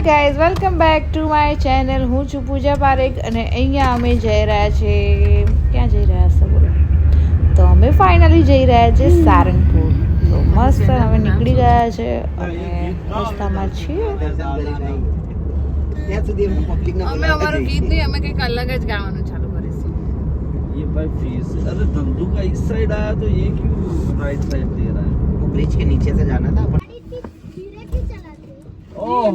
Hi guys, welcome back to my channel. હું છું પૂજા પારેખ અને અહીંયા અમે જઈ રહ્યા છીએ. ક્યાં જઈ રહ્યા છે બોલો? તો અમે ફાઇનલી જઈ રહ્યા છીએ સારંગપુર. તો મસ્ત અમે નીકળી ગયા છે અને રસ્તામાં છીએ. અમે અમારું ગીત નહીં, અમે કંઈક અલગ જ ગાવાનું ચાલુ કરીશું. ये भाई फीस अरे धंधू का इस साइड आया तो ये क्यों राइट साइड दे रहा है? वो ब्रिज के नीचे से जाना था अपन। ओह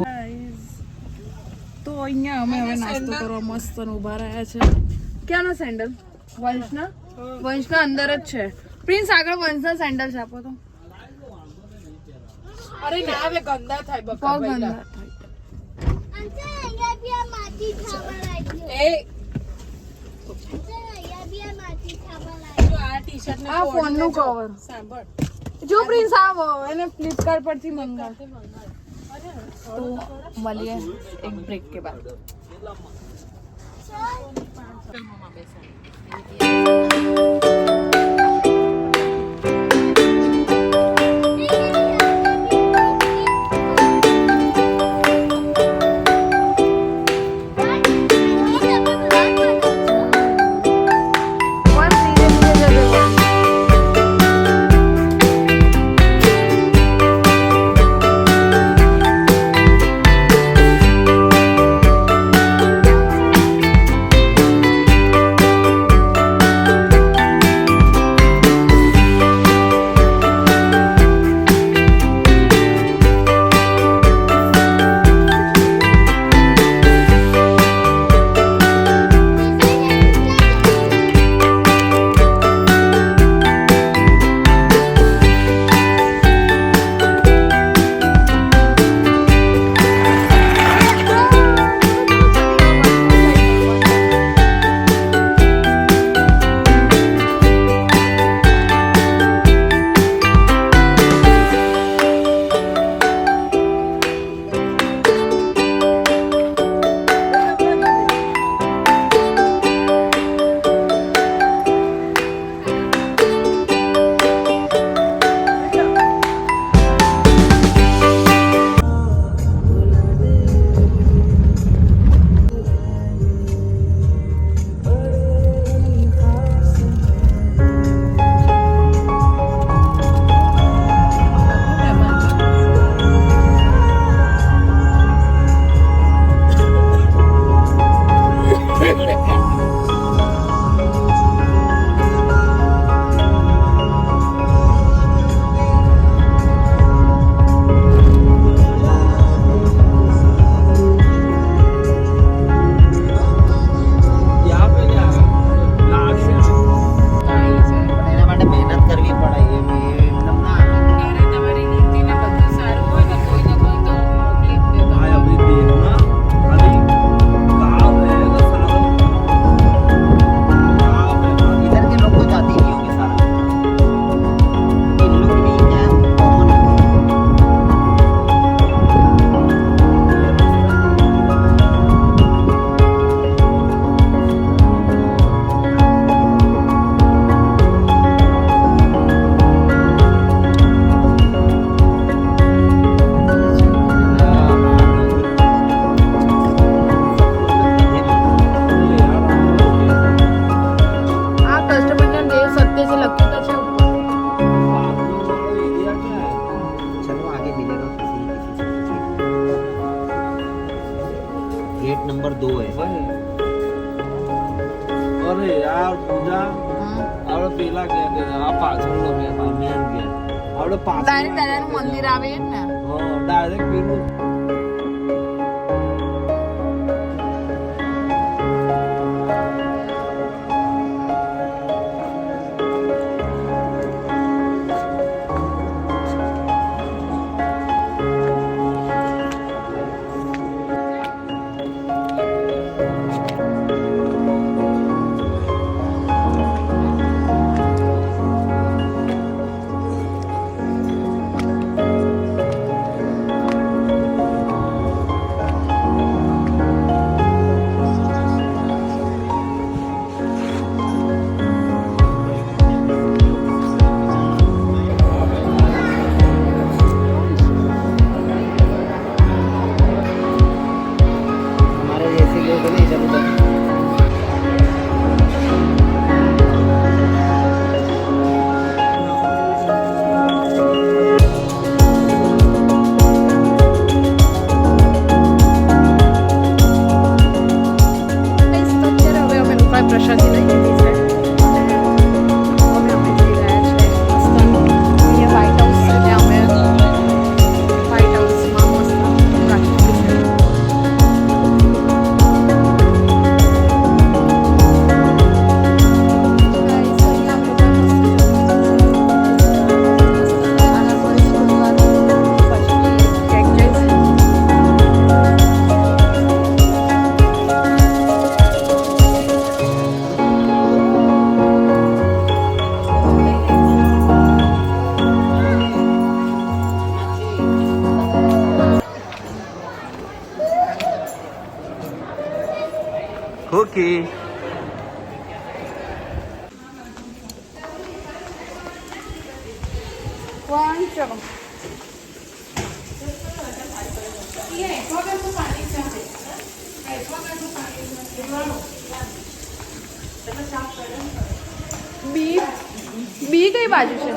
તો અહીંયા અમે હવે નાસ્તો કરવા મસ્ત ઊભા રહ્યા છે. ક્યાંનો સેન્ડલ? વંશના? વંશના અંદર જ છે. પ્રિન્સ આગળ વંશના સેન્ડલ છે, આપો તો. અરે ના, હવે ગંદા થાય બકા. પગ ગંદા થાય. આ ફોનનું કવર સાંભળ. જો પ્રિન્સ આવો એને ફ્લિપકાર્ટ પરથી મંગાવ. तो મળીએ એક બ્રેક के बाद. गेट नंबर 2 है. अरे यार पूजा આપણે પેલા ગયા આ પાછળનો મેન ગયા આપણે પાછળ ડાયરેક્ટ દાદાનું મંદિર આવે જ ને. હા ડાયરેક્ટ પેલું ઓકે ચલો બી બી કઈ બાજુ છે?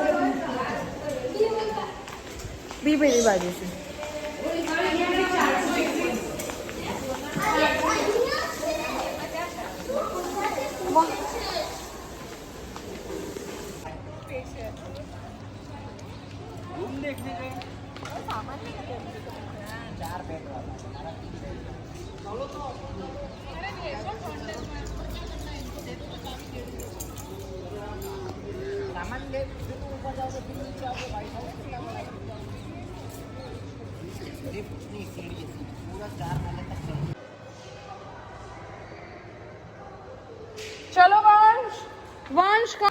બી પેલી બાજુ છે. चलो वंश वंश का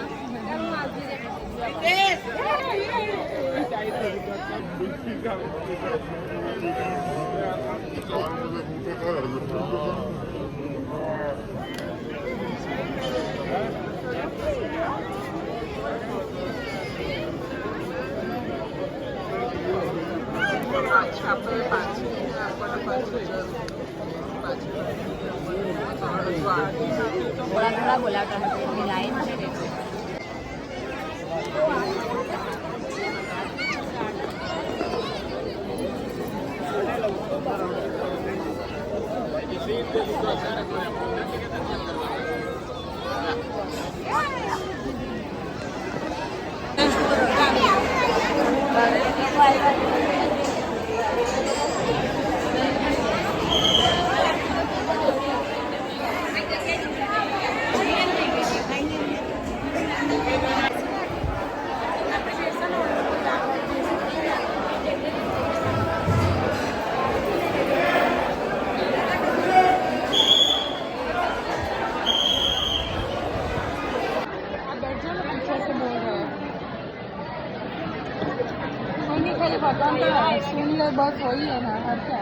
भगवान का सुन ले बस वही है ना और क्या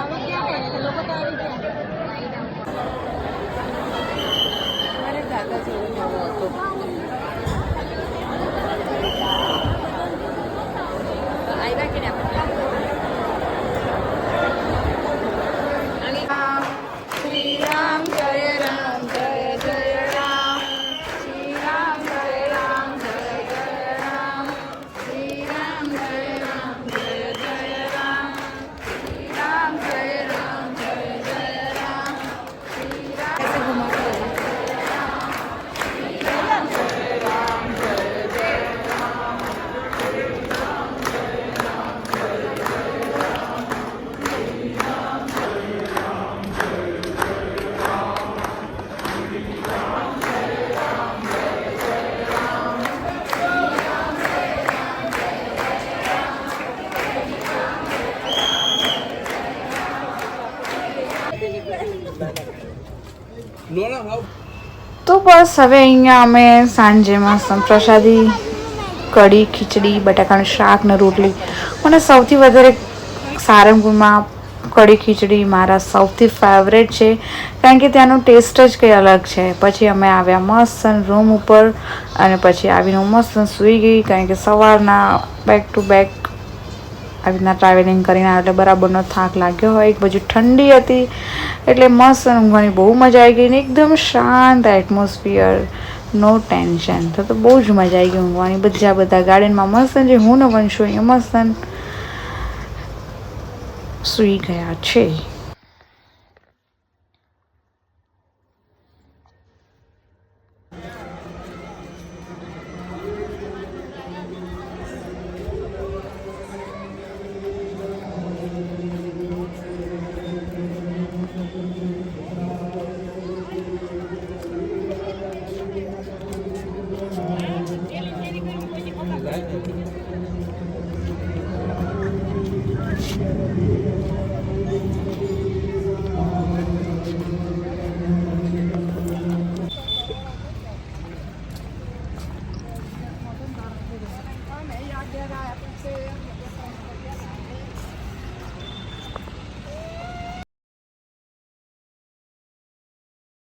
आगे क्या है लोगों का आगे क्या अरे दादा से आएगा कि नहीं श्री राम जय राम जय जय राम श्री राम जय राम जय जय राम श्री राम जय राम जय जय राम श्री राम जय राम जय जय राम श्री राम ऐसे घुमा के श्री राम जय राम जय जय राम श्री राम जय राम जय जय राम श्री राम जय राम जय जय राम श्री राम जय राम जय जय राम श्री राम जय राम તો બસ હવે અહીંયા અમે સાંજેમાં પ્રસાદી કઢી ખીચડી બટાકાનું શાક ને રોટલી. મને સૌથી વધારે સારંગપુરમાં કઢી ખીચડી મારા સૌથી ફેવરેટ છે, કારણ કે ત્યાંનો ટેસ્ટ જ કંઈ અલગ છે. પછી અમે આવ્યા મસ્ત રૂમ ઉપર અને પછી આવીને હું મસ્ત સૂઈ ગઈ, કારણ કે સવારના બેક ટુ બેક આવી રીતના ટ્રાવેલિંગ કરીને એટલે બરાબરનો થાક લાગ્યો હોય. એક બાજુ ઠંડી હતી એટલે મસ્ત ઊંઘવાની બહુ મજા આવી ગઈ ને એકદમ શાંત એટમોસ્ફિયર, નો ટેન્શન. તો બહુ જ મજા આવી ગઈ ઊંઘવાની. બધા ગાર્ડનમાં મસ્ત જે હું ને વંશો અહીંયા મસ્ત સૂઈ ગયા છે.